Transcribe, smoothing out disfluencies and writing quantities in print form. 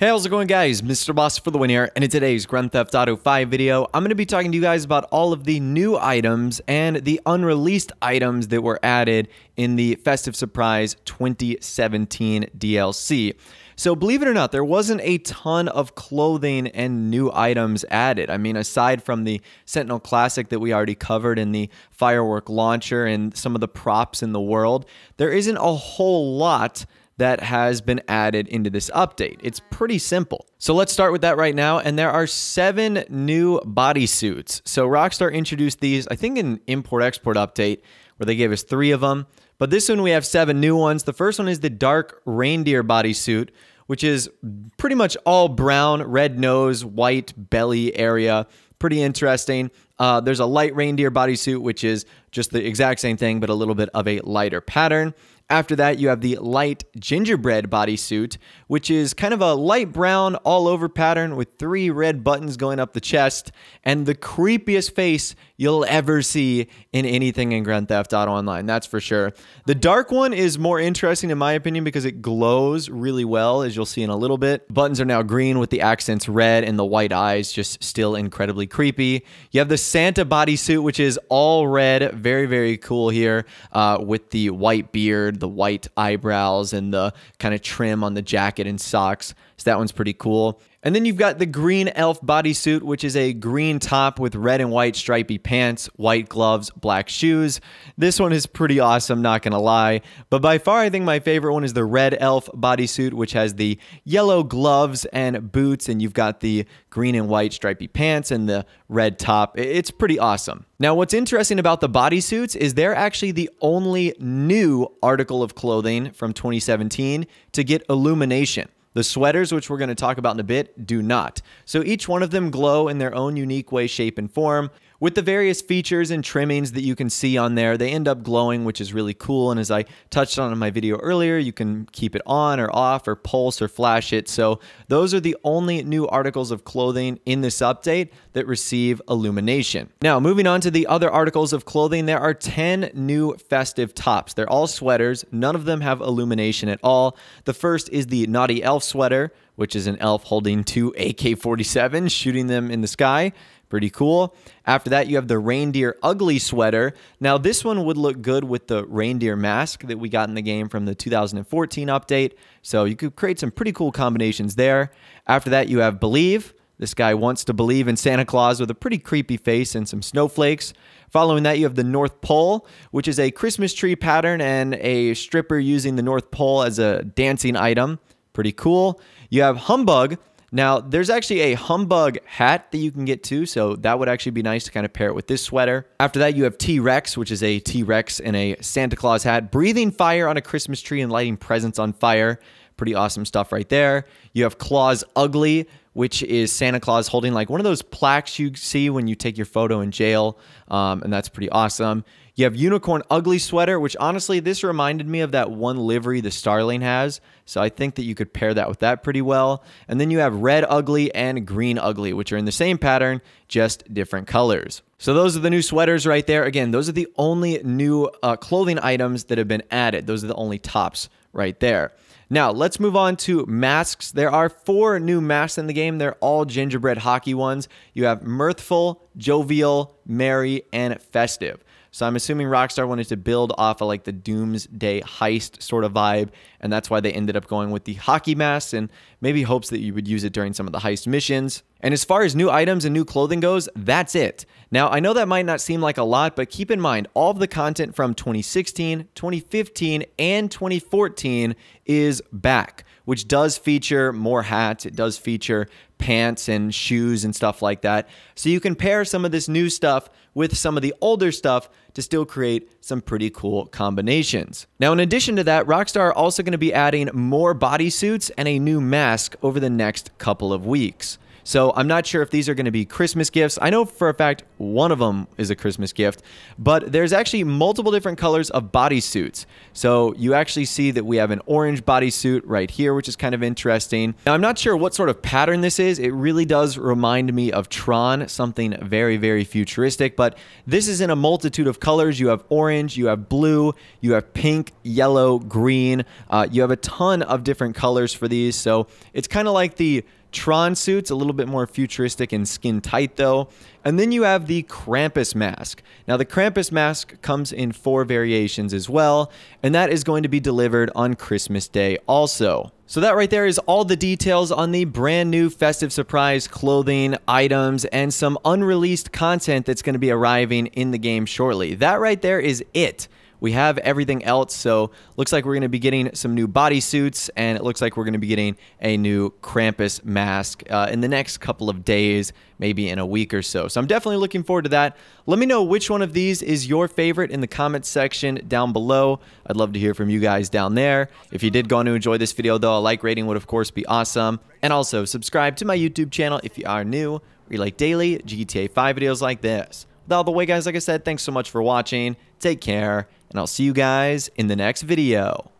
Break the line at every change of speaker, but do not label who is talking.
Hey, how's it going, guys? Mr. Boss for the win here, and in today's Grand Theft Auto 5 video, I'm going to be talking to you guys about all of the new items and the unreleased items that were added in the Festive Surprise 2017 DLC. So believe it or not, there wasn't a ton of clothing and new items added. I mean, aside from the Sentinel Classic that we already covered in the firework launcher and some of the props in the world, there isn't a whole lot that has been added into this update. It's pretty simple. So let's start with that right now. And there are 7 new bodysuits. So Rockstar introduced these, I think, in an import-export update where they gave us 3 of them. But this one, we have 7 new ones. The first one is the dark reindeer bodysuit, which is pretty much all brown, red nose, white belly area. Pretty interesting. There's a light reindeer bodysuit, which is just the exact same thing, but a little bit of a lighter pattern. After that, you have the light gingerbread bodysuit, which is kind of a light brown all over pattern with 3 red buttons going up the chest and the creepiest face you'll ever see in anything in Grand Theft Auto Online, that's for sure. The dark one is more interesting in my opinion because it glows really well, as you'll see in a little bit. Buttons are now green with the accents red and the white eyes just still incredibly creepy. You have the Santa bodysuit, which is all red, very, very cool here, with the white beard, the white eyebrows, and the kind of trim on the jacket and socks. So that one's pretty cool. And then you've got the green elf bodysuit, which is a green top with red and white stripy pants, white gloves, black shoes. This one is pretty awesome, not gonna lie. But by far, I think my favorite one is the red elf bodysuit, which has the yellow gloves and boots, and you've got the green and white stripy pants and the red top. It's pretty awesome. Now, what's interesting about the bodysuits is they're actually the only new article of clothing from 2017 to get illumination. The sweaters, which we're going to talk about in a bit, do not. So each one of them glow in their own unique way, shape, and form. With the various features and trimmings that you can see on there, they end up glowing, which is really cool. And as I touched on in my video earlier, you can keep it on or off or pulse or flash it. So those are the only new articles of clothing in this update that receive illumination. Now, moving on to the other articles of clothing, there are 10 new festive tops. They're all sweaters. None of them have illumination at all. The first is the Naughty Elf sweater, which is an elf holding 2 AK-47s, shooting them in the sky. Pretty cool. After that, you have the Reindeer Ugly sweater. Now, this one would look good with the reindeer mask that we got in the game from the 2014 update. So you could create some pretty cool combinations there. After that, you have Believe. This guy wants to believe in Santa Claus with a pretty creepy face and some snowflakes. Following that, you have the North Pole, which is a Christmas tree pattern and a stripper using the North Pole as a dancing item. Pretty cool. You have Humbug. Now, there's actually a Humbug hat that you can get too, so that would actually be nice to kind of pair it with this sweater. After that, you have T-Rex, which is a T-Rex in a Santa Claus hat, breathing fire on a Christmas tree and lighting presents on fire. Pretty awesome stuff right there. You have Claus Ugly, which is Santa Claus holding like one of those plaques you see when you take your photo in jail, and that's pretty awesome. You have Unicorn Ugly sweater, which honestly, this reminded me of that one livery the Starling has, so I think that you could pair that with that pretty well. And then you have Red Ugly and Green Ugly, which are in the same pattern, just different colors. So those are the new sweaters right there. Again, those are the only new clothing items that have been added. Those are the only tops right there. Now, let's move on to masks. There are 4 new masks in the game. They're all gingerbread hockey ones. You have Mirthful, Jovial, Merry, and Festive. So I'm assuming Rockstar wanted to build off of like the Doomsday Heist sort of vibe, and that's why they ended up going with the hockey masks and maybe hopes that you would use it during some of the heist missions. And as far as new items and new clothing goes, that's it. Now, I know that might not seem like a lot, but keep in mind, all of the content from 2016, 2015, and 2014 is back, which does feature more hats. It does feature pants and shoes and stuff like that. So you can pair some of this new stuff with some of the older stuff to still create some pretty cool combinations. Now, in addition to that, Rockstar are also going to be adding more bodysuits and a new mask over the next couple of weeks. So I'm not sure if these are going to be Christmas gifts. I know for a fact one of them is a Christmas gift, but there's actually multiple different colors of bodysuits. So you actually see that we have an orange bodysuit right here, which is kind of interesting. Now, I'm not sure what sort of pattern this is. It really does remind me of Tron, something very, very futuristic, but this is in a multitude of colors. You have orange, you have blue, you have pink, yellow, green. You have a ton of different colors for these. So it's kind of like the Tron suits, a little bit more futuristic and skin tight though. And then you have the Krampus mask. Now the Krampus mask comes in 4 variations as well, and that is going to be delivered on Christmas Day also. So that right there is all the details on the brand new festive surprise clothing, items, and some unreleased content that's going to be arriving in the game shortly. That right there is it. We have everything else, so looks like we're going to be getting some new bodysuits, and it looks like we're going to be getting a new Krampus mask in the next couple of days, maybe in a week or so. So I'm definitely looking forward to that. Let me know which one of these is your favorite in the comments section down below. I'd love to hear from you guys down there. If you did go on to enjoy this video, though, a like rating would, of course, be awesome. And also, subscribe to my YouTube channel if you are new, where you like daily GTA 5 videos like this. With all the way, guys, like I said, thanks so much for watching. Take care. And I'll see you guys in the next video.